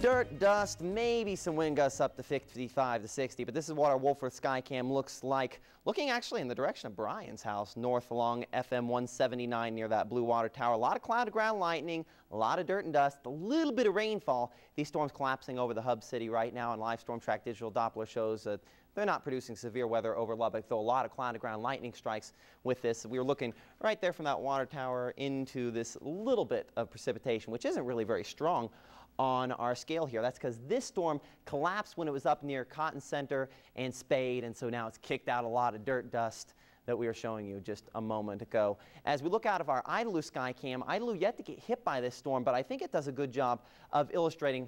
Dirt, dust, maybe some wind gusts up to 55 to 60, but this is what our Wolfforth Skycam looks like. Looking actually in the direction of Brian's house, north along FM 179 near that blue water tower. A lot of cloud to ground lightning, a lot of dirt and dust, a little bit of rainfall. These storms collapsing over the hub city right now, and live storm track digital Doppler shows that they're not producing severe weather over Lubbock, though a lot of cloud to ground lightning strikes with this. We were looking right there from that water tower into this little bit of precipitation, which isn't really very strong on our scale here. That's because this storm collapsed when it was up near Cotton Center and Spade, and so now it's kicked out a lot of dirt dust that we were showing you just a moment ago. As we look out of our Idalou Skycam, Idalou yet to get hit by this storm, but I think it does a good job of illustrating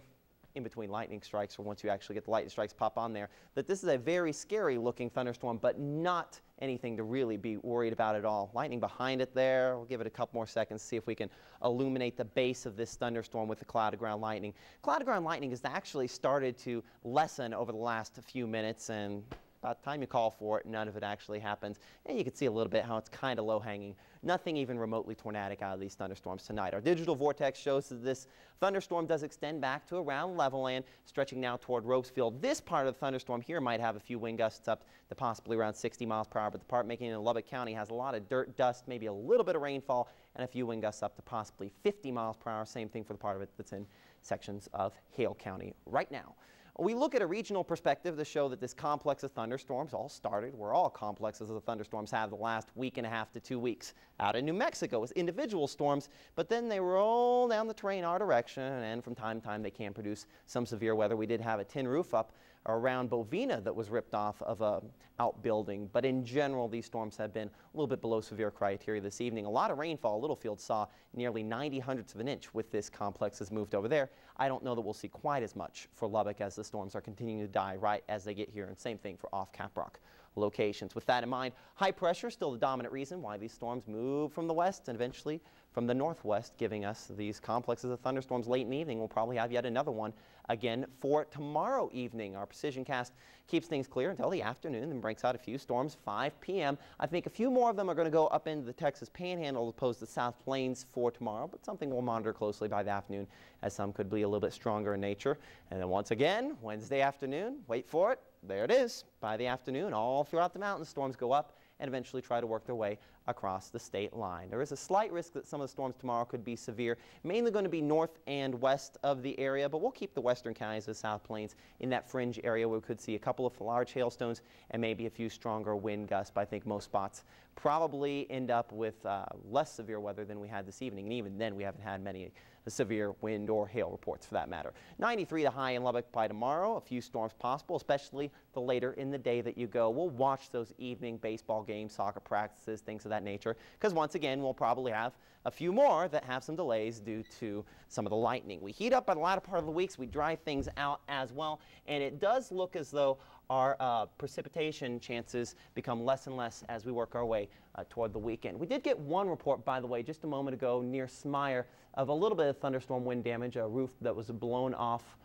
in between lightning strikes, or once you actually get the lightning strikes pop on there, that this is a very scary looking thunderstorm, but not anything to really be worried about at all. Lightning behind it there. We'll give it a couple more seconds to see if we can illuminate the base of this thunderstorm with the cloud to ground lightning. Cloud to ground lightning has actually started to lessen over the last few minutes, and by the time you call for it, none of it actually happens. And you can see a little bit how it's kind of low hanging. Nothing even remotely tornadic out of these thunderstorms tonight. Our digital vortex shows that this thunderstorm does extend back to around Levelland, stretching now toward Ropesfield. This part of the thunderstorm here might have a few wind gusts up to possibly around 60 miles per hour, but the part making it in Lubbock County has a lot of dirt, dust, maybe a little bit of rainfall, and a few wind gusts up to possibly 50 miles per hour. Same thing for the part of it that's in sections of Hale County right now. We look at a regional perspective to show that this complex of thunderstorms all started where all complexes of the thunderstorms have the last week and a half to 2 weeks. Out in New Mexico as individual storms, but then they roll down the terrain our direction, and from time to time they can produce some severe weather. We did have a tin roof up around Bovina that was ripped off of a outbuilding, but in general these storms have been a little bit below severe criteria this evening. A lot of rainfall. Littlefield saw nearly 90 hundredths of an inch with this complex has moved over there. I don't know that we'll see quite as much for Lubbock as the storms are continuing to die right as they get here, and same thing for off Caprock locations. With that in mind, high pressure still the dominant reason why these storms move from the west and eventually from the northwest, giving us these complexes of thunderstorms late in the evening. We'll probably have yet another one again for tomorrow evening. Our precision cast keeps things clear until the afternoon and breaks out a few storms 5 p.m. I think a few more of them are going to go up into the Texas Panhandle as opposed to South Plains for tomorrow, but something we'll monitor closely by the afternoon, as some could be a little bit stronger in nature. And then once again, Wednesday afternoon, wait for it, there it is. By the afternoon, all throughout the mountains, storms go up and eventually try to work their way across the state line. There is a slight risk that some of the storms tomorrow could be severe, mainly going to be north and west of the area, but we'll keep the western counties of the South Plains in that fringe area where we could see a couple of large hailstones and maybe a few stronger wind gusts. But I think most spots probably end up with less severe weather than we had this evening, and even then we haven't had many severe wind or hail reports for that matter. 93 the high in Lubbock by tomorrow. A few storms possible, especially the later in the day that you go. We'll watch those evening baseball games, soccer practices, things of that nature, because once again we'll probably have a few more that have some delays due to some of the lightning. We heat up by the latter part of the week, so we dry things out as well, and it does look as though our precipitation chances become less and less as we work our way toward the weekend. We did get one report, by the way, just a moment ago near Smyre of a little bit of thunderstorm wind damage, a roof that was blown off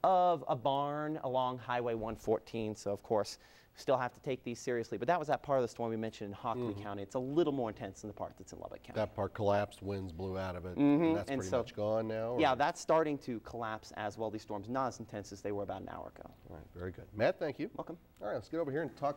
of a barn along Highway 114. So, of course, we still have to take these seriously. But that was that part of the storm we mentioned in Hockley County. It's a little more intense than the part that's in Lubbock County. That part collapsed, winds blew out of it, and that's pretty much gone now? Or? Yeah, that's starting to collapse as well. These storms not as intense as they were about an hour ago. All right, very good. Matt, thank you. Welcome. All right, let's get over here and talk